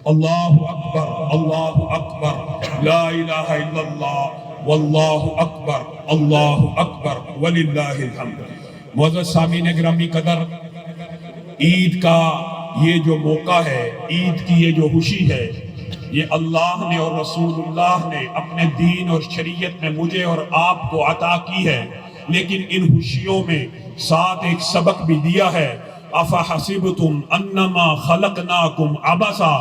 اللہ اکبر اللہ اکبر لا الہ الا اللہ واللہ اکبر اللہ اکبر وللہ الحمد۔ معزز سامعین گرامی قدر، عید کا یہ جو موقع ہے، عید کی یہ جو خوشی ہے، یہ اللہ نے اور رسول اللہ نے اپنے دین اور شریعت میں مجھے اور آپ کو عطا کی ہے، لیکن ان خوشیوں میں ساتھ ایک سبق بھی دیا ہے۔ افحسبتم انما خلقناکم عبثا،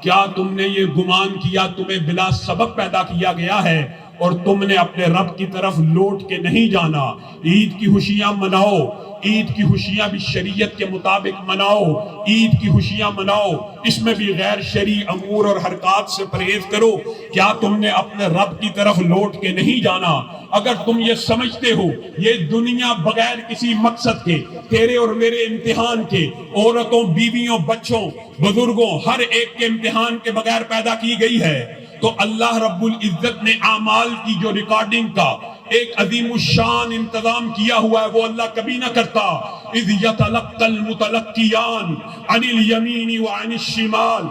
کیا تم نے یہ گمان کیا تمہیں بلا سبب پیدا کیا گیا ہے اور تم نے اپنے رب کی طرف لوٹ کے نہیں جانا؟ عید کی خوشیاں مناؤ، عید کی خوشیاں بھی شریعت کے مطابق مناؤ، عید کی خوشیاں مناؤ، اس میں بھی غیر شرعی امور اور حرکات سے پرہیز کرو۔ کیا تم نے اپنے رب کی طرف لوٹ کے نہیں جانا؟ اگر تم یہ سمجھتے ہو یہ دنیا بغیر کسی مقصد کے، تیرے اور میرے امتحان کے، عورتوں، بیویوں، بچوں، بزرگوں، ہر ایک کے امتحان کے بغیر پیدا کی گئی ہے، تو اللہ رب العزت نے اعمال کی جو ریکارڈنگ کا ایک عظیم الشان انتظام کیا ہوا ہے وہ اللہ کبھی نہ کرتا۔ اذ یتلقی المتلقیان عن الیمین وعن الشمال،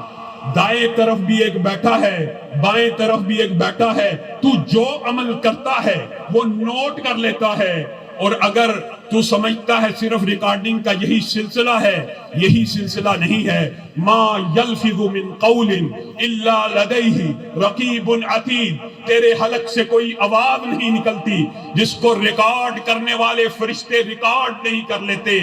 دائیں طرف بھی ایک بیٹھا ہے، بائیں طرف بھی ایک بیٹھا ہے، تو جو عمل کرتا ہے وہ نوٹ کر لیتا ہے۔ اور اگر تو سمجھتا ہے صرف ریکارڈنگ کا یہی سلسلہ ہے، یہی سلسلہ نہیں ہے۔ ما یلفظ من قول الا لدیہ رقیب عتید، تیرے حلق سے کوئی آواز نہیں نکلتی جس کو ریکارڈ کرنے والے فرشتے ریکارڈ نہیں کر لیتے۔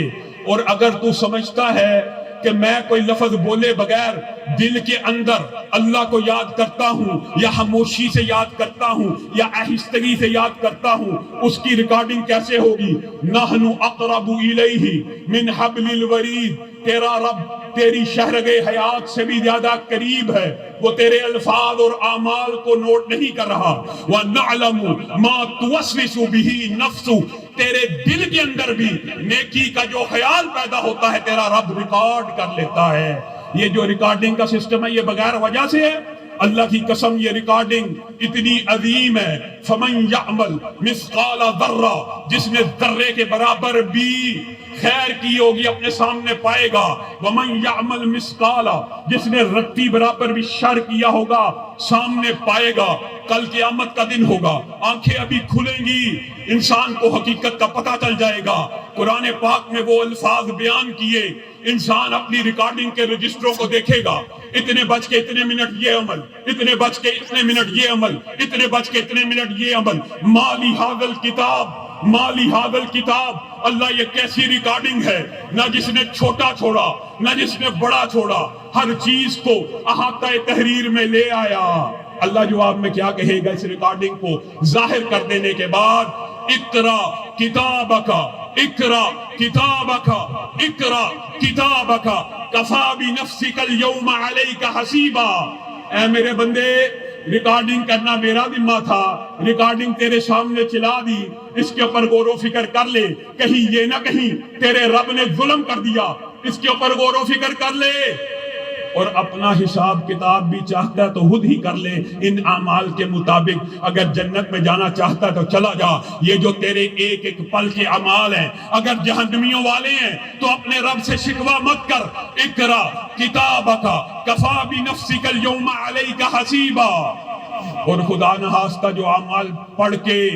اور اگر تو سمجھتا ہے کہ میں کوئی لفظ بولے بغیر دل کے اندر اللہ کو یاد کرتا ہوں، یا خاموشی سے یاد کرتا ہوں، یا آہستگی سے یاد کرتا ہوں، اس کی ریکارڈنگ کیسے ہوگی؟ نحن اقرب الیہ من حبل الورید، تیرا رب تیری شہرگ حیات سے بھی زیادہ قریب ہے، وہ تیرے الفاظ اور اعمال کو نوٹ نہیں کر رہا۔ وَنَعْلَمُ مَا تُوَسْوِسُ بِهِ نَفْسُ، تیرے دل کے اندر بھی نیکی کا جو خیال پیدا ہوتا ہے تیرا رب ریکارڈ کر لیتا ہے۔ یہ جو ریکارڈنگ کا سسٹم ہے یہ بغیر وجہ سے ہے؟ اللہ کی قسم یہ ریکارڈنگ اتنی عظیم ہے۔ فَمَنْ يَعْمَلْ مِثْقَالَ ذَرَّةٍ، جس نے ذرے کے برابر بھی خیر کی ہوگی اپنے سامنے پائے گا۔ وَمَنْ يَعْمَلْ مِثْقَالَ، جس نے رتی برابر بھی شر کیا ہوگا سامنے پائے گا۔ کل قیامت کا دن ہوگا، آنکھیں ابھی کھلیں گی، انسان کو حقیقت کا پتہ چل جائے گا۔ قرآن پاک میں وہ الفاظ بیان کیے، انسان اپنی ریکارڈنگ کے رجسٹروں کو دیکھے گا، اتنے بج کے اتنے منٹ یہ عمل، اتنے بج کے اتنے منٹ یہ عمل، اتنے بج کے اتنے منٹ یہ عمل۔ مالی ھذا الکتاب، مالی ھذا الکتاب، اللہ یہ کیسی ریکارڈنگ ہے؟ نہ جس نے چھوٹا چھوڑا، نہ جس نے بڑا چھوڑا، ہر چیز کو احاطہ تحریر میں لے آیا۔ اللہ جواب میں کیا کہے گا اس ریکارڈنگ کو ظاہر کر دینے کے بعد؟ اقرا کتابک، اقرا کتابک، اقرا کتابک کفی بنفسک اليوم علیک حسیبا۔ اے میرے بندے، ریکارڈنگ کرنا میرا ذمہ تھا، ریکارڈنگ تیرے سامنے چلا دی، اس کے اوپر غور و فکر کر لے، کہیں یہ نہ کہیں تیرے رب نے ظلم کر دیا، اس کے اوپر غور و فکر کر لے۔ اور اپنا حساب کتاب بھی چاہتا ہے تو خود ہی کر لے ان اعمال کے مطابق۔ اگر جنت میں جانا چاہتا ہے تو چلا جا، یہ جو تیرے ایک ایک پل کے اعمال ہیں اگر جہنمیوں والے ہیں تو اپنے رب سے شکوہ مت کر۔ اقرا کتابک کفی بنفسک اليوم علیک حسیبا۔ اور خدا نخواستہ جو اعمال پڑھ کے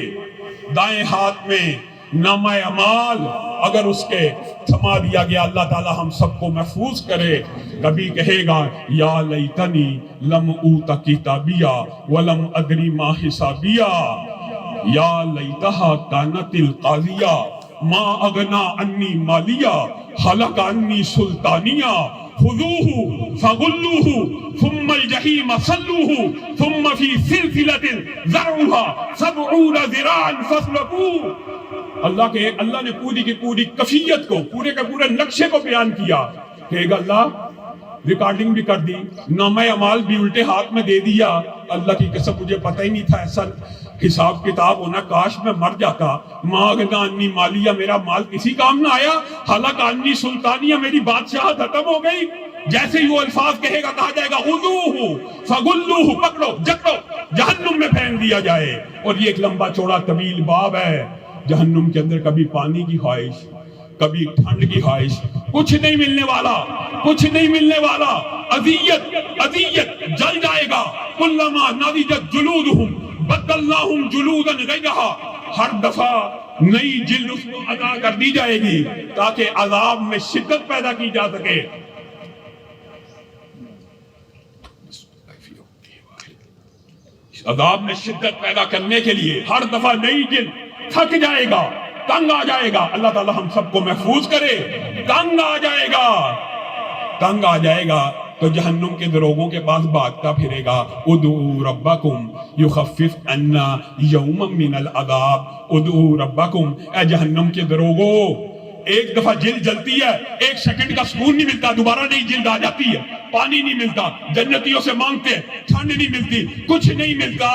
دائیں ہاتھ میں نامہ اعمال اگر اس کے تھما دیا گیا، اللہ تعالی ہم سب کو محفوظ کرے، کبھی کہے گا یا لیتنی لم اوت کتابیا ولم ادری ما حسابیا، یا لیتہا کانت القاضیہ ما اغنا عنی مالیہ ہلک عنی سلطانیہ خذوہ فغلوہ ثم الجحیم صلوہ ثم فی سلسلۃ ذرعها 70 ذراعا فاسلکوہ۔ اللہ نے پوری کی پوری کفیت کو، پورے کے پورے نقشے کو بیان کیا۔ کہے گا اللہ ریکارڈنگ بھی کر دی، نامہ اعمال بھی الٹے ہاتھ میں دے دیا۔ اللہ کی قسم مجھے پتہ ہی نہیں تھا ایسا حساب کتاب ہونا، کاش میں مر جاتا۔ ما اغنا عنی مالیہ، میرا مال کسی کام نہ آیا، ہلک عنی سلطانیہ، میری بادشاہت ختم ہو گئی۔ جیسے ہی وہ الفاظ کہے گا کہا جائے گا خذوہ فغلوہ، پکڑو جکڑو جہنم میں پھینک دیا جائے۔ اور یہ ایک لمبا چوڑا طویل باب ہے۔ جہنم کے اندر کبھی پانی کی خواہش، کبھی ٹھنڈ کی خواہش، کچھ نہیں ملنے والا، کچھ نہیں ملنے والا۔ اذیت جل جائے گا. کلما نضجت جلودہم بدلناہم جلودا غیرہا. ہر دفعہ نئی جلد اس کو عطا کر دی جائے گی تاکہ عذاب میں شدت پیدا کی جا سکے. عذاب میں شدت پیدا کرنے کے لیے ہر دفعہ نئی جلد. تھک جائے گا, تنگ آ جائے گا. اللہ تعالی ہم سب کو محفوظ کرے. تنگ آ جائے گا, تنگ آ جائے گا تو جہنم کے دروغوں کے پاس بھاگتا پھرے گا. ادعوا ربکم یخفف عنا یوما من العذاب. ادعوا ربکم, اے جہنم کے دروغوں, ایک دفعہ جلد جلتی ہے, ایک سیکنڈ کا سکون نہیں ملتا, دوبارہ نئی جلد آ جاتی ہے. پانی نہیں ملتا, جنتیوں سے مانگتے ٹھنڈ نہیں ملتی, کچھ نہیں ملتا.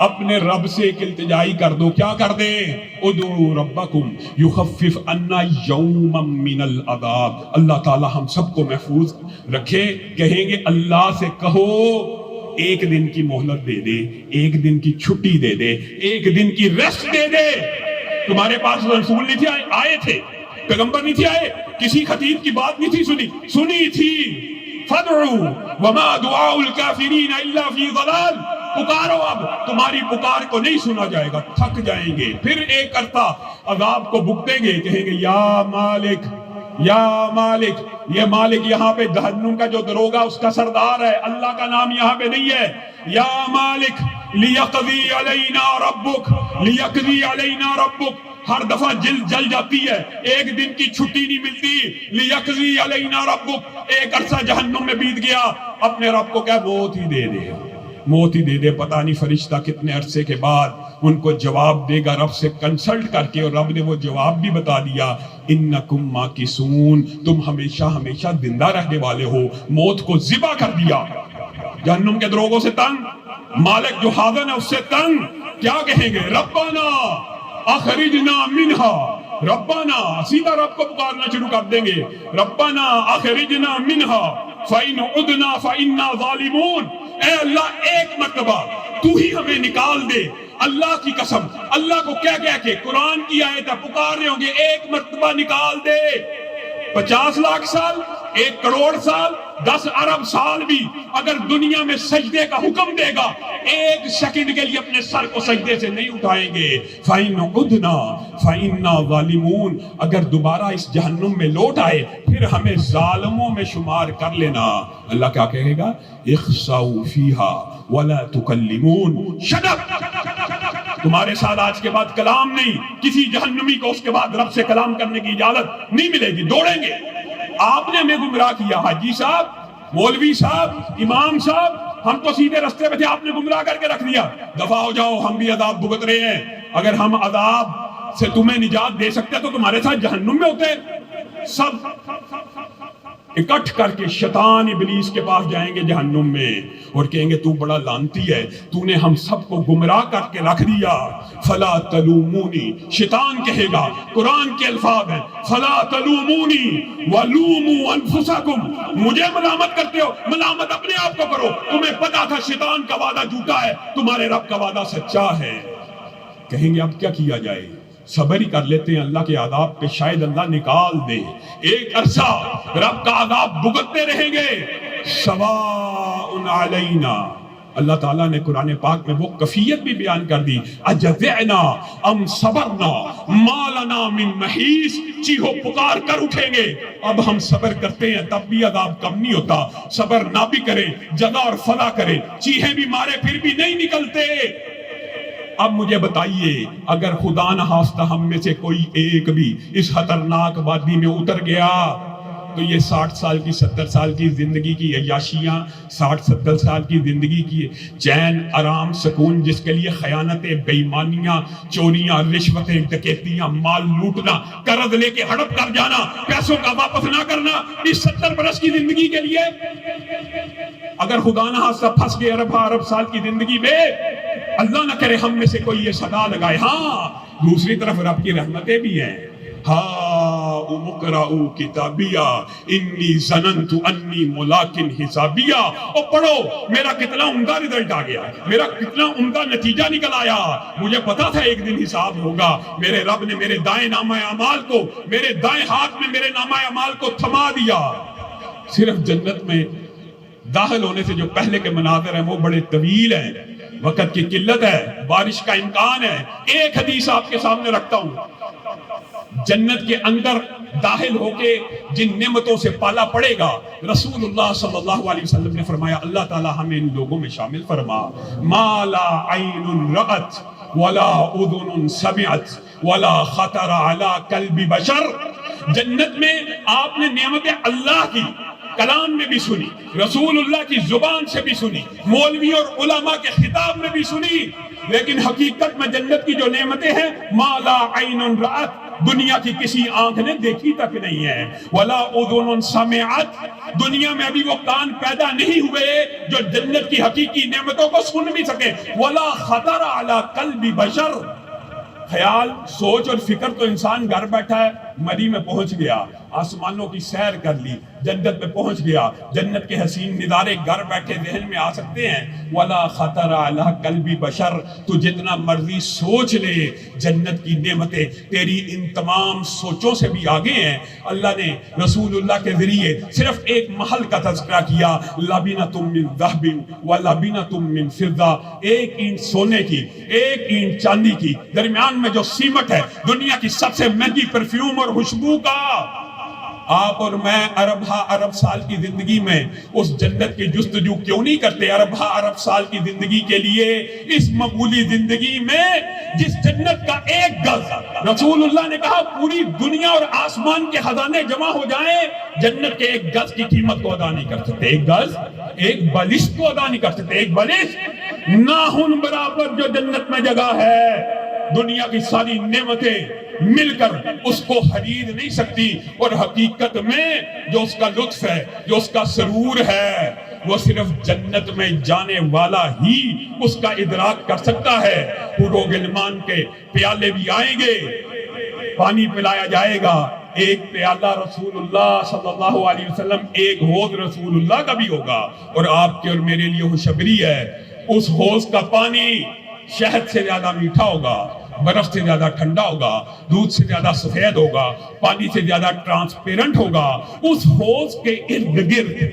اپنے رب سے ایک التجائی کر دو. کیا کر دیں؟ ادعوا ربکم یخفف عنا یوما من العذاب. اللہ تعالی ہم سب کو محفوظ رکھے. کہیں گے اللہ سے کہو ایک دن کی مہلت دے دے, ایک دن کی چھٹی دے دے, ایک دن کی ریسٹ دے دے. تمہارے پاس رسول نہیں تھے آئے تھے, پیغمبر نہیں تھے آئے, کسی خطیب کی بات نہیں تھی سنی تھی. فدعوا وما دعاء الکافرین الا فی ضلال. پکارو, اب تمہاری پکار کو نہیں سنا جائے گا, تھک جائیں گے. پھر ایک عرصہ عذاب کو بھگتیں گے, کہیں گے یا مالک یا مالک. یہ مالک یہاں پہ جہنم کا جو دروگا اس کا سردار ہے, اللہ کا نام یہاں پہ نہیں ہے. یا مالک لیقضی علینا ربک, لیقضی علینا ربک. ہر دفعہ جل جاتی ہے, ایک دن کی چھٹی نہیں ملتی. لیقضی علینا ربک. ایک عرصہ جہنم میں بیت گیا, اپنے رب کو کہا موت ہی دے دے, موت ہی دے دے. پتہ نہیں فرشتہ کتنے عرصے کے بعد ان کو جواب دے گا رب سے کنسلٹ کر کے, اور رب نے وہ جواب بھی بتا دیا, انکم ماکثون, تم ہمیشہ ہمیشہ زندہ رہنے والے ہو. موت کو ذبح کر دیا. جہنم کے دروغوں سے تنگ, مالک جو حاضر ہے اس سے تنگ. کیا کہیں گے؟ ربنا اخرجنا منہا. ربنا, سیدھا رب کو پکارنا شروع کر دیں گے. ربنا اخرجنا منہا فإن عدنا فإنا ظالمون. اے اللہ ایک مرتبہ تو ہی ہمیں نکال دے. اللہ کی قسم, اللہ کو کہہ کے قرآن کی آیت پکار رہے ہوں گے, ایک مرتبہ نکال دے. 50 لاکھ سال, 1 کروڑ سال, 10 ارب سال بھی اگر دنیا میں سجدے کا حکم دے گا, ایک سیکنڈ کے لیے اپنے سر کو سجدے سے نہیں اٹھائیں گے. فَإِنْ عُدْنَا فَإِنَّا ظَالِمُونَ. اگر دوبارہ اس جہنم میں لوٹ آئے پھر ہمیں ظالموں میں شمار کر لینا. اللہ کیا کہے گا؟ اخسؤوا فِيهَا وَلَا تُكَلِّمُونَ. شٹ اپ, تمہارے ساتھ آج کے بعد کلام نہیں. کسی جہنمی کو اس کے بعد رب سے کلام کرنے کی اجازت نہیں ملے گی, دوڑیں گے. آپ نے ہمیں گمراہ کیا, حاجی صاحب, مولوی صاحب, امام صاحب, ہم تو سیدھے رستے پہ تھے, آپ نے گمراہ کر کے رکھ دیا. دفع ہو جاؤ, ہم بھی عذاب بھگت رہے ہیں. اگر ہم عذاب سے تمہیں نجات دے سکتے تو تمہارے ساتھ جہنم میں ہوتے. سب اکٹھ کر کے شیطان ابلیس کے پاس جائیں گے جہنم میں اور کہیں گے تو بڑا لعنتی ہے, تو نے ہم سب کو گمراہ کر کے رکھ دیا. فلا تلومونی, شیطان کہے گا, قرآن کے الفاظ ہیں, فلا تلومونی ولوموا انفسکم. مجھے ملامت کرتے ہو, ملامت اپنے آپ کو کرو. تمہیں پتا تھا شیطان کا وعدہ جھوٹا ہے, تمہارے رب کا وعدہ سچا ہے. کہیں گے اب کیا کیا جائے؟ صبر ہی کر لیتے ہیں, اللہ کے عذاب پہ شاید اللہ نکال دے. ایک عرصہ رب کا عذاب بھگتتے رہیں گے. سواء علینا, اللہ تعالیٰ نے قرآن پاک میں وہ کفیت بھی بیان کر دی, اجزعنا ام صبرنا ما لنا من محیص. چیخو پکار کر اٹھیں گے, اب ہم صبر کرتے ہیں تب بھی عذاب کم نہیں ہوتا, صبر نہ بھی کرے جزا اور فلا کرے, چیخیں بھی مارے پھر بھی نہیں نکلتے. اب مجھے بتائیے, اگر خدا نہ خواستہ ہم میں سے کوئی ایک بھی اس خطرناک وادی میں اتر گیا تو یہ 60 سال کی 70 سال کی زندگی کی عیاشیاں, 60-70 سال کی زندگی کی چین آرام سکون, جس کے لیے خیانتیں, بے ایمانیاں, چوریاں, رشوتیں, ڈکیتیاں, مال لوٹنا, قرض لے کے ہڑپ کر جانا, پیسوں کا واپس نہ کرنا, اس 70 برس کی زندگی کے لیے اگر خدا نہ خواستہ پھنس گئے ارب سال کی زندگی میں, اللہ نہ کرے ہم میں سے کوئی یہ صدا لگائے. ہاں دوسری طرف رب کی رحمتیں بھی ہیں. ہاں اقرؤ کتابیہ انی ظننت انی ملاق حسابیہ. اور پڑھو, میرا کتنا عمدہ رزلٹ آ گیا, میرا کتنا عمدہ نتیجہ نکل آیا. مجھے پتا تھا ایک دن حساب ہوگا. میرے رب نے میرے دائیں نامہ اعمال کو, میرے دائیں ہاتھ میں میرے نامہ اعمال کو تھما دیا. صرف جنت میں داخل ہونے سے جو پہلے کے مناظر ہیں وہ بڑے طویل ہیں، وقت کی قلت ہے، بارش کا امکان ہے۔ ایک حدیث آپ کے سامنے رکھتا ہوں، جنت کے اندر داخل ہو کے جن نعمتوں سے پالا پڑے گا، رسول اللہ صلی اللہ علیہ وسلم نے فرمایا اللہ تعالی ہمیں ان لوگوں میں شامل فرما۔ ما لا عین رأت ولا اذن سمعت ولا خطر علی قلب بشر۔ جنت میں آپ نے نعمتیں اللہ کی کلام میں بھی سنی، رسول اللہ کی زبان سے بھی سنی، مولوی اور علماء کے خطاب میں بھی سنی، لیکن حقیقت میں جنت کی جو نعمتیں ہیں ما لا عین رأت، دنیا کی کسی آنکھ نے دیکھی تک نہیں ہے، ولا اذن سمعت، دنیا میں ابھی وہ کان پیدا نہیں ہوئے جو جنت کی حقیقی نعمتوں کو سن بھی سکے، ولا خطر علی قلب بشر۔ خیال، سوچ اور فکر تو انسان گھر بیٹھا ہے، مری میں پہنچ گیا، آسمانوں کی سیر کر لی، جنت میں پہنچ گیا، جنت کے حسین نظارے گھر بیٹھے ذہن میں آ سکتے ہیں۔ ولا خطر علی قلب بشر، تو جتنا مرضی سوچ لے، جنت کی نعمتیں تیری ان تمام سوچوں سے بھی آگے ہیں۔ اللہ نے رسول اللہ کے ذریعے صرف ایک محل کا تذکرہ کیا، لبنۃ من ذہب ولبنۃ من فضہ، ایک اینٹ سونے کی، ایک اینٹ چاندی کی، درمیان میں جو سیمٹ ہے، دنیا کی سب سے مہنگی پرفیوم اور خوشبو کا۔ آپ اور میں ارب ہا ارب سال کی زندگی میں اس جنت کی جستجو کیوں نہیں کرتے؟ ارب ہا ارب سال کی زندگی کے لیے اس مقبولی زندگی میں جس جنت کا ایک گز، رسول اللہ نے کہا پوری دنیا اور آسمان کے خزانے جمع ہو جائیں، جنت کے ایک گز کی قیمت کو ادا نہیں کر سکتے۔ ایک گز، ایک بلش کو ادا نہیں کر سکتے۔ ایک بلش ناخن برابر جو جنت میں جگہ ہے، دنیا کی ساری نعمتیں مل کر اس کو خرید نہیں سکتی، اور حقیقت میں جو اس کا لطف ہے، جو اس کا سرور ہے، وہ صرف جنت میں جانے والا ہی اس کا ادراک کر سکتا ہے۔ حور غلمان کے پیالے بھی آئیں گے، پانی پلایا جائے گا، ایک پیالہ رسول اللہ صلی اللہ علیہ وسلم، ایک حوض رسول اللہ کا بھی ہوگا، اور آپ کے اور میرے لیے خوشخبری ہے، اس حوض کا پانی شہد سے زیادہ میٹھا ہوگا، برف سے زیادہ ٹھنڈا ہوگا، دودھ سے زیادہ سفید ہوگا، پانی سے زیادہ ٹرانسپیرنٹ ہوگا۔ اس حوض کے ارد گرد،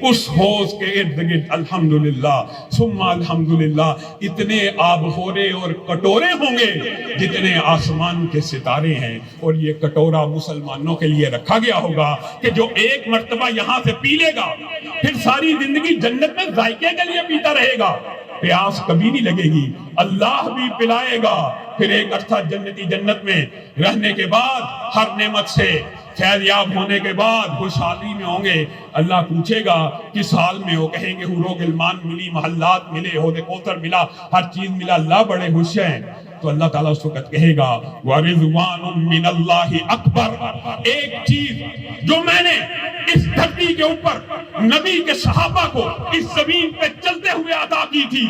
اس حوض کے ارد گرد الحمدللہ ثم الحمدللہ اتنے آب خورے اور کٹورے ہوں گے جتنے آسمان کے ستارے ہیں، اور یہ کٹورا مسلمانوں کے لیے رکھا گیا ہوگا کہ جو ایک مرتبہ یہاں سے پی لے گا پھر ساری زندگی جنت میں ذائقے کے لیے پیتا رہے گا، پیاس کبھی نہیں لگے گی، اللہ بھی پلائے گا۔ پھر ایک عرصہ جنتی جنت میں رہنے کے بعد، ہر نعمت سے فیض یاب ہونے کے بعد خوشحالی میں ہوں گے۔ اللہ پوچھے گا کس حال میں ہو، کہیں گے حور و غلمان ملی، محلات ملے، حوض کوثر ملا، ہر چیز ملا، اللہ بڑے خوش ہیں۔ تو اللہ تعالیٰ اس وقت کہے گا وَرِضْوَانٌ مِّنَ اللَّهِ اکبر، ایک چیز جو میں نے اس دھرتی کے اوپر نبی کے صحابہ کو اس زمین پہ چلتے ہوئے عطا کی تھی،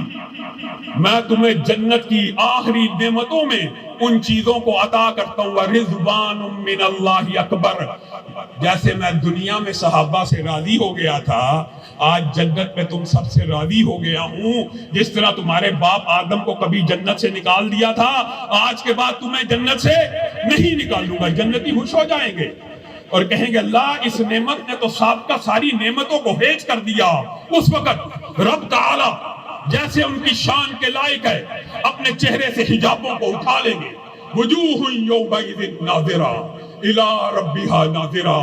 میں تمہیں جنت کی آخری نعمتوں میں ان چیزوں کو عطا کرتا ہوں۔ وَرِضْوَانٌ مِّنَ اللَّهِ اکبر، جیسے میں دنیا میں صحابہ سے راضی ہو گیا تھا، آج جنت میں تم سب سے راضی ہو گیا ہوں۔ جس طرح تمہارے باپ آدم کو کبھی جنت سے نکال دیا تھا، آج کے بعد تمہیں جنت سے نہیں نکالوں گا۔ جنتی خوش ہو جائیں گے اور کہیں گے اللہ اس نعمت نے تو سابقہ ساری نعمتوں کو ہیج کر دیا۔ اس وقت رب تعالی جیسے ان کی شان کے لائق ہے اپنے چہرے سے حجابوں کو اٹھا لیں گے۔ وجوہ یومئذ ناظرہ الی ربہا ناظرہ،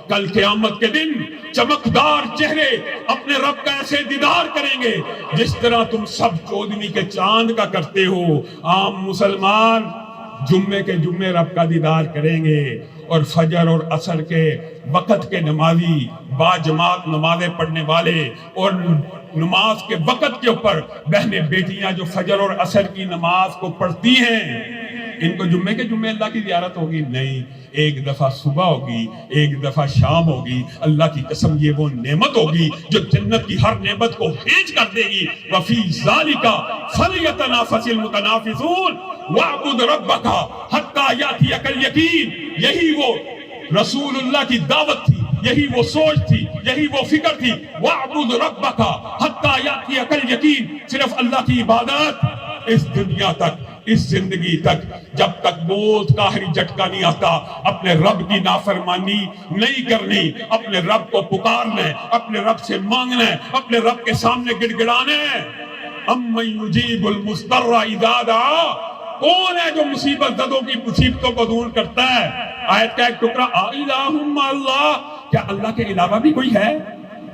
کل قیامت کے دن چمکدار چہرے اپنے رب کا ایسے دیدار کریں گے جس طرح تم سب چودنی کے چاند کا کرتے ہو۔ عام مسلمان جمعے کے جمعے رب کا دیدار کریں گے، اور فجر اور عصر کے وقت کے نمازی، با جماعت نمازیں پڑھنے والے، اور نماز کے وقت کے اوپر بہنیں بیٹیاں جو فجر اور عصر کی نماز کو پڑھتی ہیں، ان کو جمعے کے جمعے اللہ کی زیارت ہوگی؟ نہیں، ایک دفعہ صبح ہوگی، ایک دفعہ شام ہوگی۔ اللہ کی قسم یہ وہ نعمت ہوگی جو جنت کی ہر نعمت کو ہیج کر دے گی۔ وَفِي ذَلِكَ فَلْيَتَنَافَسِ الْمُتَنَافِسُونَ وَاعْبُدْ رَبَّكَ حَتَّى يَأْتِيَكَ الْيَقِينُ، یہی وہ رسول اللہ کی دعوت تھی، یہی وہ سوچ تھی، یہی وہ فکر تھی۔ وَاعْبُدْ رَبَّكَ حَتَّى يَأْتِيَكَ الْيَقِينُ، صرف اللہ کی عبادت اس دنیا تک، اس زندگی تک جب تک موت کا آخری جھٹکا نہیں آتا اپنے رب کی نافرمانی نہیں کرنی، اپنے رب کو پکارنا ہے، اپنے رب سے مانگنا ہے، اپنے رب کے سامنے گڑ گڑانا ہے۔ امن یجیب المضطر اذا دعا، کون ہے جو مصیبت زدوں کی مصیبتوں کو دور کرتا ہے؟ آیت کا ایک ٹکڑا الہم اللہ، کیا اللہ کے علاوہ بھی کوئی ہے؟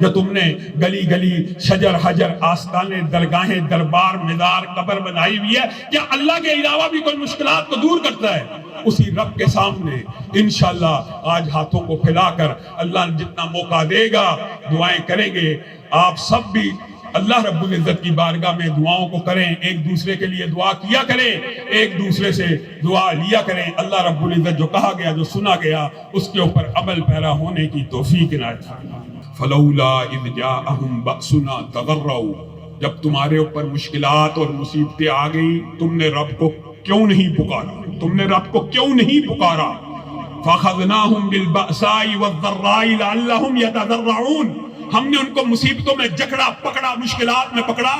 جو تم نے گلی گلی شجر حجر آستانے درگاہیں دربار مزار قبر بنائی ہوئی ہے، کیا اللہ کے علاوہ بھی کوئی مشکلات کو دور کرتا ہے؟ اسی رب کے سامنے انشاءاللہ آج ہاتھوں کو پھیلا کر اللہ جتنا موقع دے گا دعائیں کریں گے۔ آپ سب بھی اللہ رب العزت کی بارگاہ میں دعاؤں کو کریں، ایک دوسرے کے لیے دعا کیا کریں، ایک دوسرے سے دعا لیا کریں۔ اللہ رب العزت جو کہا گیا، جو سنا گیا، اس کے اوپر عمل پیرا ہونے کی توفیق عنایت فرمائے۔ فلولا اذ جاءہم بأسنا تضرعوا، جب تمہارے اوپر مشکلات اور مصیبتیں آ گئی تم نے رب کو کیوں نہیں پکارا؟ تم نے رب کو کیوں نہیں پکارا؟ فاخذناہم بالبأساء والضراء لعلہم یتضرعون، ہم نے ان کو مصیبتوں میں جکڑا پکڑا، مشکلات میں پکڑا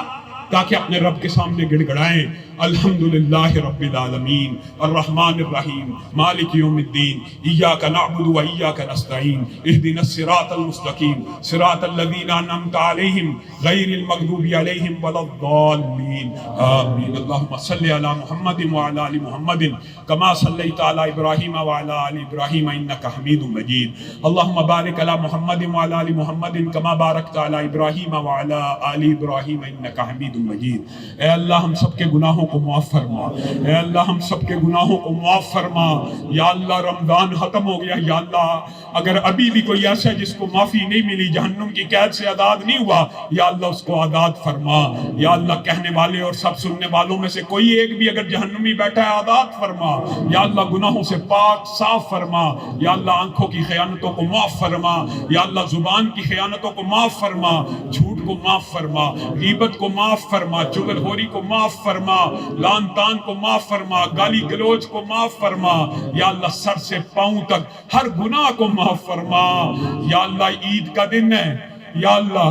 تاکہ اپنے رب کے سامنے گڑ گڑائیں۔ الحمدللہ رب العالمین الرحمن الرحیم مالک یوم الدین ایاک نعبد و ایاک نستعین اہدنا الصراط المستقیم صراط الذین انعمت علیہم غیر المغضوب علیہم ولا الضالین آمین۔ اللہم صلی علی محمد وعلی آل محمد کما صلیت علی ابراہیم وعلی آل ابراہیم انک حمید مجید۔ اللہم بارک علی محمد وعلی آل محمد کما بارکت علی ابراہیم وعلی آل ابراہیم انک حمید مجید۔ اے اللہ ہم سب کے گناہوں کو معاف فرما، اے اللہ ہم سب کے گناہوں کو معاف فرما۔ یا اللہ رمضان ختم ہو گیا، یا اللہ اگر ابھی بھی کوئی ایسا ہے جس کو معافی نہیں ملی، جہنم کی قید سے آزاد نہیں ہوا، یا اللہ اس کو آزاد فرما۔ یا اللہ کہنے والے اور سب سننے والوں میں سے کوئی ایک بھی اگر جہنمی بیٹھا ہے آزاد فرما۔ یا اللہ گناہوں سے پاک صاف فرما۔ یا اللہ آنکھوں کی خیانتوں کو معاف فرما۔ یا اللہ زبان کی خیانتوں کو معاف فرما، جھوٹ کو معاف فرما، غیبت کو معاف فرما، چغل خوری کو معاف فرما، لعن طعن کو معاف فرما، گالی گلوچ کو معاف فرما۔ یا اللہ سر سے پاؤں تک ہر گناہ کو معاف فرما۔ یا اللہ عید کا دن ہے، یا اللہ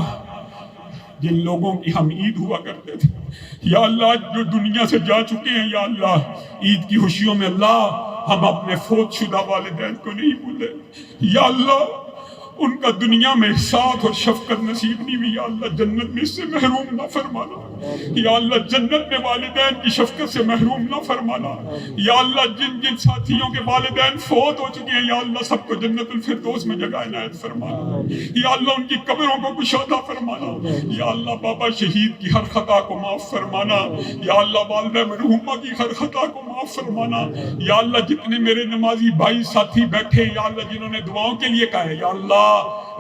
جن لوگوں کی ہم عید ہوا کرتے تھے، یا اللہ جو دنیا سے جا چکے ہیں، یا اللہ عید کی خوشیوں میں اللہ ہم اپنے فوت شدہ والدین کو نہیں بھولے۔ یا اللہ ان کا دنیا میں احساس اور شفقت نصیب نہیں ہوئی، یا اللہ جنت میں اس سے محروم نہ فرمانا۔ یا اللہ جنت میں والدین کی شفقت سے محروم نہ فرمانا۔ یا اللہ جن جن ساتھیوں کے والدین فوت ہو چکے ہیں، یا اللہ سب کو جنت الفردوس میں جگہ عنایت فرمانا۔ یا اللہ ان کی قبروں کو کشادہ فرمانا۔ یا اللہ بابا شہید کی ہر خطا کو معاف فرمانا۔ یا اللہ والدہ مرحومہ کی ہر خطا کو معاف فرمانا۔ یا اللہ جتنے میرے نمازی بھائی ساتھی بیٹھے ہیں، یا اللہ جنہوں نے دعاؤں کے لیے کہا ہے، یا اللہ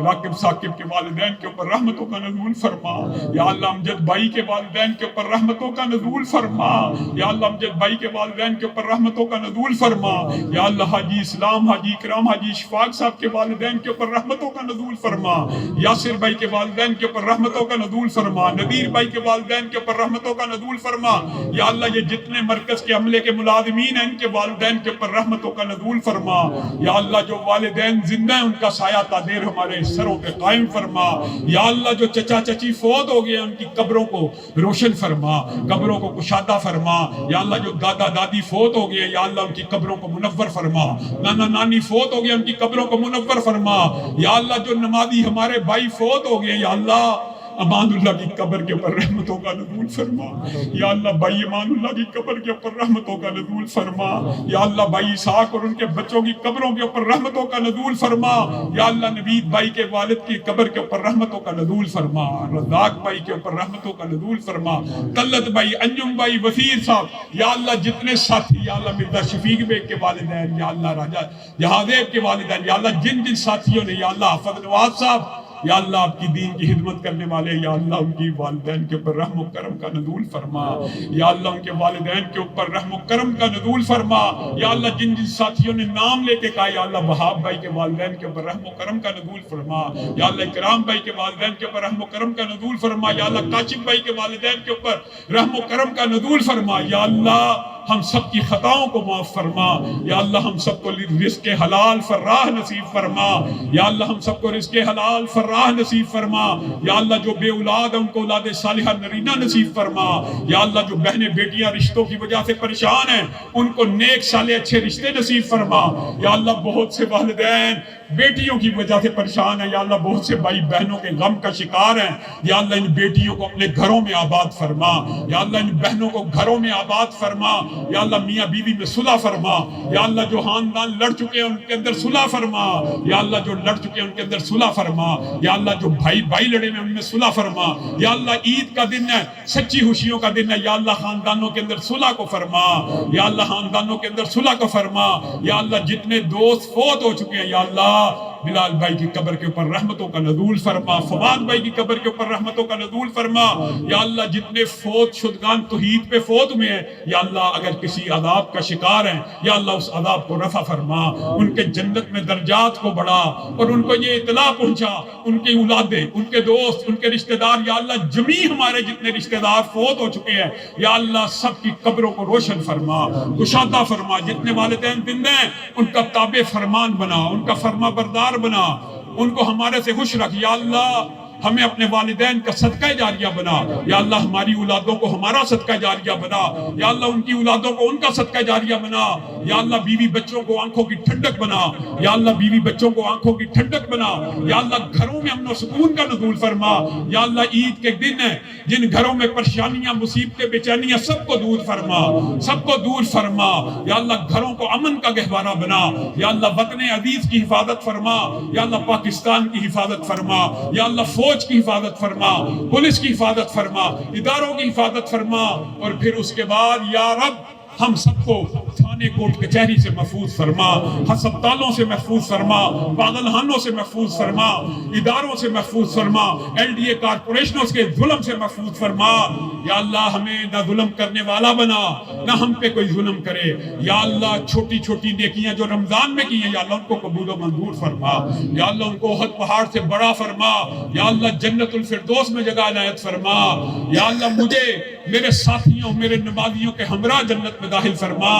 راقب ثاقب کے والدین کے اوپر رحمتوں کا نزول فرما۔ یا اللہ امجد بھائی کے والدین کے اوپر رحمتوں کا نزول فرما۔ یا اللہ امجد بھائی کے والدین کے اوپر رحمتوں کا نزول فرما۔ یا اللہ حاجی اسلام، حاجی اکرام، حاجی اشفاق صاحب کے والدین کے اوپر رحمتوں کا نزول فرما۔ یاسر بھائی کے والدین کے اوپر رحمتوں کا نزول فرما۔ نذیر بھائی کے والدین کے اوپر رحمتوں کا نزول فرما۔ یا اللہ یہ جتنے مرکز کے عملے کے ملازمین ہیں ان کے والدین کے اوپر رحمتوں کا نزول فرما۔ یا اللہ جو والدین زندہ ہیں ان کا سایہ تادیر ہمارے سروں پہ قائم فرما۔ یا اللہ جو چچا چچی فوت ہو گئے ان کی قبروں کو روشن فرما، قبروں کو کشادہ فرما۔ یا اللہ جو دادا دادی فوت ہو گئے، یا اللہ ان کی قبروں کو منور فرما۔ نانا نانی فوت ہو گئے، ان کی قبروں کو منور فرما۔ یا اللہ جو نمازی ہمارے بھائی فوت ہو گئے، یا اللہ امان اللہ کی قبر کے اوپر رحمتوں کا نزول فرما۔ یا اللہ بھائی امان اللہ کی قبر کے اوپر رحمتوں کا نزول فرما۔ یا اللہ بھائی اسحاق اور ان کے بچوں کی قبروں کے اوپر رحمتوں کا نزول فرما۔ یا اللہ نوید بھائی کے والد کی قبر کے اوپر رحمتوں کا نزول فرما۔ رزاق بھائی کے اوپر رحمتوں کا نزول فرما۔ طلت بھائی، انجم بھائی، وزیر صاحب، یا اللہ جتنے ساتھی، یا اللہ مرزا شفیق بیگ کے والدین، یا اللہ راجہ جہادیب کے والدین، یا اللہ جن جن ساتھیوں نے، یا اللہ حافظ نواز صاحب، یا اللہ آپ کی دین کی خدمت کرنے والے، یا اللہ ان کی والدین کے اوپر رحم و کرم کا نزول فرما۔ یا اللہ ان کے والدین کے اوپر رحم و کرم کا نزول فرما۔ یا اللہ جن جن ساتھیوں نے نام لے کے کہا، یا اللہ وہاب بھائی کے والدین کے اوپر رحم و کرم کا نزول فرما۔ یا اللہ اکرام بھائی کے والدین کے اوپر رحم و کرم کا نزول فرما۔ یا اللہ کاشف بھائی کے والدین کے اوپر رحم و کرم کا نزول فرما۔ یا اللہ ہم سب کی خطاؤں کو معاف فرما، یا اللہ ہم سب کو رزق حلال فراہ نصیب فرما، یا اللہ ہم سب کو رزق حلال فراہ نصیب فرما، یا اللہ جو بے اولاد ہیں ان کو اولاد صالحہ نرینہ نصیب فرما، یا اللہ جو بہنیں بیٹیاں رشتوں کی وجہ سے پریشان ہیں ان کو نیک صالح اچھے رشتے نصیب فرما، یا اللہ بہت سے والدین بیٹیوں کی وجہ سے پریشان ہیں، یا اللہ بہت سے بھائی بہنوں کے غم کا شکار ہیں، یا اللہ ان بیٹیوں کو اپنے گھروں میں آباد فرما، یا اللہ ان بہنوں کو گھروں میں آباد فرما، یا اللہ میاں بیوی میں صلح فرما، یا اللہ جو خاندان لڑ چکے ہیں ان کے اندر صلح فرما، یا اللہ جو لڑ چکے ہیں ان کے اندر صلح فرما، یا اللہ جو بھائی لڑے ہیں ان میں صلح فرما، یا اللہ عید کا دن ہے، سچی خوشیوں کا دن ہے، یا اللہ خاندانوں کے اندر صلح کو فرما، یا اللہ خاندانوں کے اندر صلح کو فرما، یا اللہ جتنے دوست فوت ہو چکے ہیں یا اللہ بلال بھائی کی قبر کے اوپر رحمتوں کا نزول فرما، فواد بھائی کی قبر کے اوپر رحمتوں کا نزول فرما، یا اللہ جتنے فوت شدگان توحید پہ فوت ہوئے ہیں یا اللہ اگر کسی عذاب کا شکار ہیں یا اللہ اس عذاب کو رفع فرما، ان کے جنت میں درجات کو بڑھا، اور ان کو یہ اطلاع پہنچا ان کی اولادیں، ان کے دوست، ان کے رشتہ دار، یا اللہ جمیع ہمارے جتنے رشتہ دار فوت ہو چکے ہیں یا اللہ سب کی قبروں کو روشن فرما، کشادہ فرما، جتنے والدین زندہ ہیں ان کا تابع فرمان بنا، ان کا فرما بردار بنا، ان کو ہمارے سے خوش رکھ، یا اللہ ہمیں اپنے والدین کا صدقہ جاریہ بنا، یا اللہ ہماری اولادوں کو ہمارا صدقہ جاریہ بنا، یا اللہ ان کی اولادوں کو ان کا صدقہ جاریہ بنا، یا اللہ بیوی بچوں کو آنکھوں کی ٹھنڈک بنا، یا اللہ بیوی بچوں کو آنکھوں کی ٹھنڈک بنا، یا اللہ گھروں میں امن و سکون کا نزول فرما، یا اللہ عید کے دن ہے جن گھروں میں پریشانیاں مصیبتیں بے چینیاں سب کو دور فرما، سب کو دور فرما، یا اللہ گھروں کو امن کا گہوارہ بنا، یا اللہ وطن عزیز کی حفاظت فرما، یا اللہ پاکستان کی حفاظت فرما، یا اللہ فوج کی حفاظت فرما، پولیس کی حفاظت فرما، اداروں کی حفاظت فرما، اور پھر اس کے بعد یا رب ہم سب کو تھانے کوٹ کچہری سے محفوظ فرما، ہسپتالوں سے محفوظ فرما، پاگل خانوں سے محفوظ فرما، اداروں سے محفوظ فرما، ایل ڈی اے کارپوریشنوں کے ظلم سے محفوظ فرما، یا اللہ ہمیں نہ ظلم کرنے والا بنا، نہ ہم پہ کوئی ظلم کرے، یا اللہ چھوٹی چھوٹی نیکیاں جو رمضان میں کی ہیں یا اللہ ان کو قبول و منظور فرما، یا اللہ ان کو احد پہاڑ سے بڑا فرما، یا اللہ جنت الفردوس میں جگہ عنایت فرما، یا اللہ مجھے میرے ساتھیوں میرے نمازیوں کے ہمراہ جنت میں داخل فرما،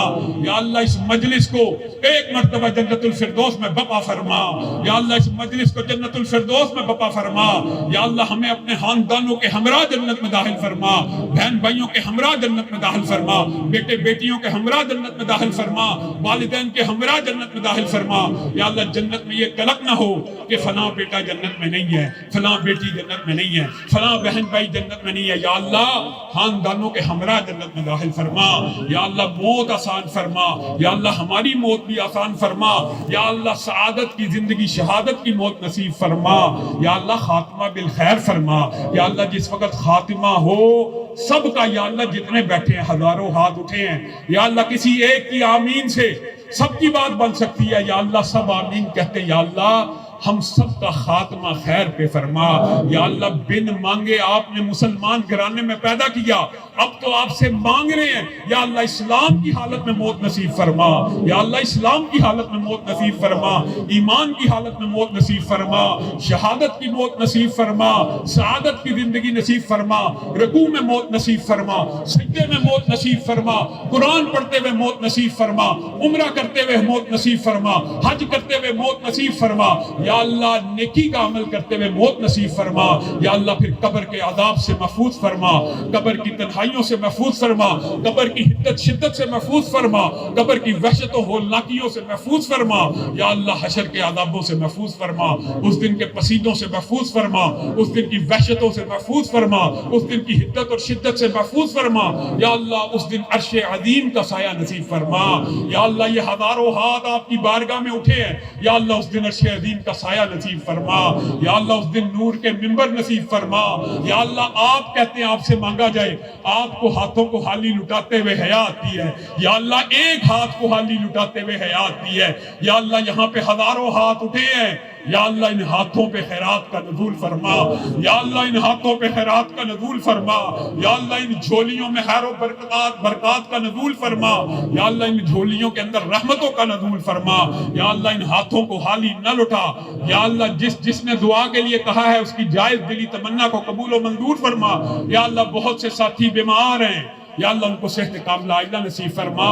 یا اللہ اس مجلس کو ایک مرتبہ جنت الفردوس میں بپا فرما، یا اللہ اس مجلس کو جنت الفردوس میں بپا فرما، یا اللہ ہمیں اپنے خاندانوں کے ہمراہ جنت میں داخل فرما، بہن بھائیوں کے ہمراہ جنت میں داخل فرما، بیٹے بیٹیوں کے ہمراہ جنت میں داخل فرما، والدین کے ہمراہ جنت میں داخل فرما، یا اللہ جنت میں یہ کلک نہ ہو کہ فلاں بیٹا جنت میں نہیں ہے، فلاں بیٹی جنت میں نہیں ہے، فلاں بہن بھائی جنت میں نہیں ہے، یا اللہ خاندانوں کے ہمراہ جنت میں داخل فرما، یا اللہ موت آسان فرما، یا اللہ ہماری موت بھی آسان فرما، یا اللہ سعادت کی زندگی شہادت کی موت نصیب فرما، یا اللہ خاتمہ بالخیر فرما، یا اللہ جس وقت خاتمہ ہو سب کا، یا اللہ جتنے بیٹھے ہیں ہزاروں ہاتھ اٹھے ہیں یا اللہ کسی ایک کی آمین سے سب کی بات بن سکتی ہے، یا اللہ سب آمین کہتے ہیں، یا اللہ ہم سب کا خاتمہ خیر پہ فرما، یا اللہ بن مانگے آپ نے مسلمان گھرانے میں پیدا کیا، اب تو آپ سے مانگ رہے ہیں، یا اللہ اسلام کی حالت میں موت نصیب فرما، یا اللہ اسلام کی حالت میں موت نصیب فرما، ایمان کی حالت میں موت نصیب فرما، شہادت کی موت نصیب فرما، سعادت کی زندگی نصیب فرما، رکوع میں موت نصیب فرما، سجدے میں موت نصیب فرما، قرآن پڑھتے ہوئے موت نصیب فرما، عمرہ کرتے ہوئے موت نصیب فرما، حج کرتے ہوئے موت نصیب فرما، یا اللہ نیکی کا عمل کرتے ہوئے موت نصیب فرما، یا اللہ پھر قبر کے عذاب سے محفوظ فرما، قبر کی تنہائیوں سے محفوظ فرما، قبر کی حدت شدت سے محفوظ فرما، قبر کی وحشت و ہولناکیوں سے محفوظ فرما، یا اللہ حشر کے عذابوں سے محفوظ فرما، اس دن کے پسینوں سے محفوظ فرما، اس دن کی وحشتوں سے محفوظ فرما، اس دن کی حدت اور شدت سے محفوظ فرما، یا اللہ اس دن عرش عظیم کا سایہ نصیب فرما، یا اللہ یہ ہزاروں ہاتھ آپ کی بارگاہ میں اٹھے ہیں، یا اللہ اس دن عرش عظیم کا سایہ نصیب فرما، یا اللہ اس دن نور کے منبر نصیب فرما، یا اللہ آپ کہتے ہیں آپ سے مانگا جائے، آپ کو ہاتھوں کو حالی لٹاتے ہوئے حیا آتی ہے، یا اللہ ایک ہاتھ کو حالی لٹاتے ہوئے حیا آتی ہے، یا اللہ یہاں پہ ہزاروں ہاتھ اٹھے ہیں، یا اللہ ان ہاتھوں پہ خیرات کا نزول فرما، یا اللہ ان ہاتھوں پہ خیرات کا نزول فرما، یا اللہ ان جھولیوں میں خیر و برکات کا نزول فرما، یا اللہ ان جھولیوں کے اندر رحمتوں کا نزول فرما، یا اللہ ان ہاتھوں کو حالی نہ لٹا، یا اللہ جس نے دعا کے لیے کہا ہے اس کی جائز دلی تمنا کو قبول و منظور فرما، یا اللہ بہت سے ساتھی بیمار ہیں یا اللہ ان کو صحت کاملہ عاجلہ نصیب فرما،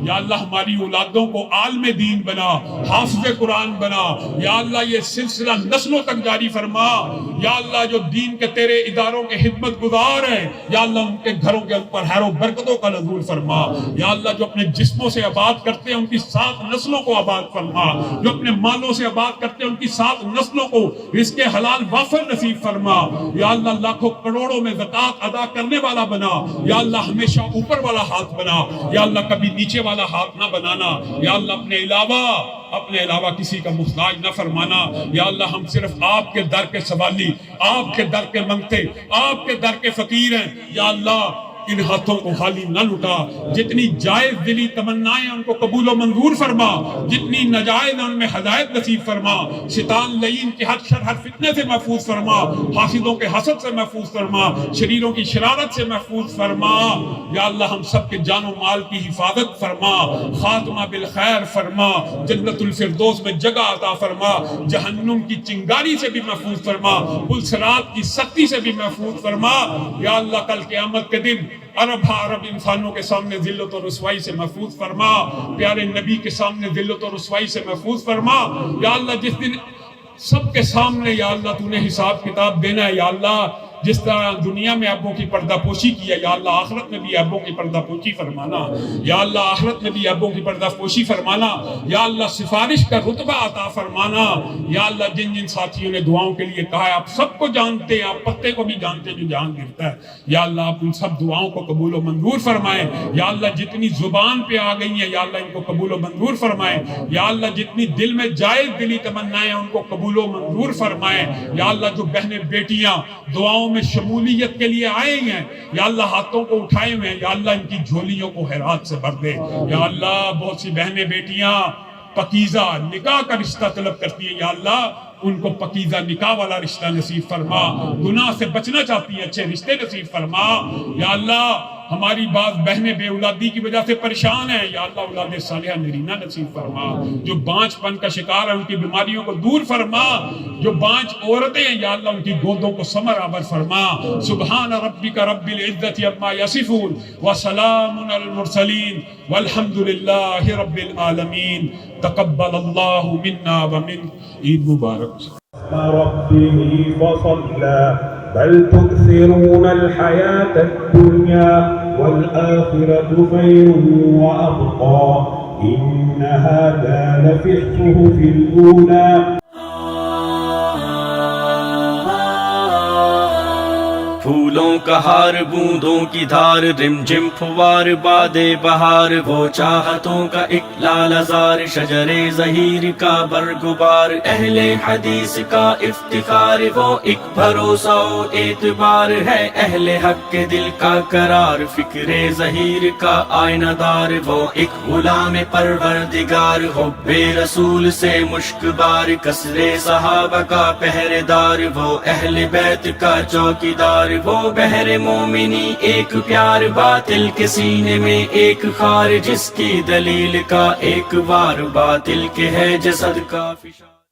یا اللہ ہماری اولادوں کو عالم دین بنا، حافظ قرآن بنا، یا اللہ یہ سلسلہ نسلوں تک جاری فرما، یا اللہ جو دین کے تیرے اداروں کے خدمت گزار ہیں یا اللہ ان کے گھروں کے اوپر خیر و برکتوں کا نزول فرما، یا اللہ جو اپنے جسموں سے آباد کرتے ہیں ان کی 7 نسلوں کو آباد فرما، جو اپنے مالوں سے آباد کرتے ہیں ان کی 7 نسلوں کو رزق حلال وافر نصیب فرما، یا اللہ لاکھوں کروڑوں میں زکوٰۃ ادا کرنے والا بنا، یا اللہ ہمیشہ اوپر والا ہاتھ بنا، یا اللہ کبھی نیچے والا ہاتھ نہ بنانا، یا اللہ اپنے علاوہ کسی کا محتاج نہ فرمانا، یا اللہ ہم صرف آپ کے در کے سوالی، آپ کے در کے منگتے، آپ کے در کے فقیر ہیں، یا اللہ ان ہاتھوں کو خالی نہ لٹا، جتنی جائز دلی تمنائیں ان کو قبول و منظور فرما، جتنی ناجائز ان میں ہدایت نصیب فرما، شیطان لعین کی ہر شر ہر فتنے سے محفوظ فرما، حاسدوں کے حسد سے محفوظ فرما، شریروں کی شرارت سے محفوظ فرما، یا اللہ ہم سب کے جان و مال کی حفاظت فرما، خاتمہ بالخیر فرما، جنت الفردوس میں جگہ عطا فرما، جہنم کی چنگاری سے بھی محفوظ فرما، پل صراط کی سختی سے بھی محفوظ فرما، یا اللہ کل قیامت کے دن عرب انسانوں کے سامنے ذلت و رسوائی سے محفوظ فرما، پیارے نبی کے سامنے ذلت و رسوائی سے محفوظ فرما، یا اللہ جس دن سب کے سامنے یا اللہ تو نے حساب کتاب دینا ہے، یا اللہ جس طرح دنیا میں عیبوں کی پردہ پوشی کی ہے، یا اللہ آخرت میں بھی عیبوں کی پردہ پوشی فرمانا، یا اللہ آخرت میں بھی عیبوں کی پردہ پوشی فرمانا، یا اللہ سفارش کا رتبہ عطا فرمانا، یا اللہ جن جن ساتھیوں نے دعاؤں کے لیے کہا ہے آپ سب کو جانتے ہیں، آپ پتے کو بھی جانتے ہیں جو جان گرتا ہے، یا اللہ آپ ان سب دعاؤں کو قبول و منظور فرمائیں، یا اللہ جتنی زبان پہ آ گئی ہیں یا اللہ ان کو قبول و منظور فرمائیں، یا اللہ جتنی دل میں جائز دلی تمنائیں ان کو قبول و منظور فرمائیں، یا اللہ جو بہنیں بیٹیاں دعاؤں میں شمولیت کے لیے آئے ہیں یا اللہ ہاتھوں کو اٹھائے ہوئے ہیں، یا اللہ ان کی جھولیوں کو خیرات سے بھر دے، یا اللہ بہت سی بہنیں بیٹیاں پکیزہ نکاح کا رشتہ طلب کرتی ہیں، یا اللہ ان کو پکیزہ نکاح والا رشتہ نصیب فرما، گناہ سے بچنا چاہتی ہیں اچھے رشتے نصیب فرما، یا اللہ ہماری بعض بہنیں بے اولادی کی وجہ سے پریشان ہیں، یا اللہ اولاد صالحہ نرینہ نصیب فرما، جو بانجھ پن کا شکار ہے ان کی بیماریوں کو دور فرما، جو بانجھ عورتیں ہیں یا اللہ ان کی گودوں کو ثمر آور فرما، سبحان ربک رب العزت عما یصفون وسلام علی المرسلین والحمد للہ رب العالمین، تقبل اللہ منا ومن عید مبارک۔ ربه فصلى بل تؤثرون الحياة الدنيا والآخرة خير وأبقى إن هذا لفي الصحف الأولى۔ پھولوں کا ہار بوندوں کی دھار رم جم پھوار باد بہار، وہ چاہتوں کا ایک لال زار شجر ظہیر کا برگبار، اہل حدیث کا افتخار وہ ایک بھروسہ و اعتبار ہے، اہل حق کے دل کا قرار فکر ظہیر کا آئینہ دار، وہ ایک غلام پروردگار حب رسول سے مشک بار، کثر صحابہ کا پہرے دار، وہ اہل بیت کا چوکیدار، وہ بحر مومنی ایک پیار، باطل کے سینے میں ایک خار، جس کی دلیل کا ایک وار باطل کے ہے جسد کا فشار۔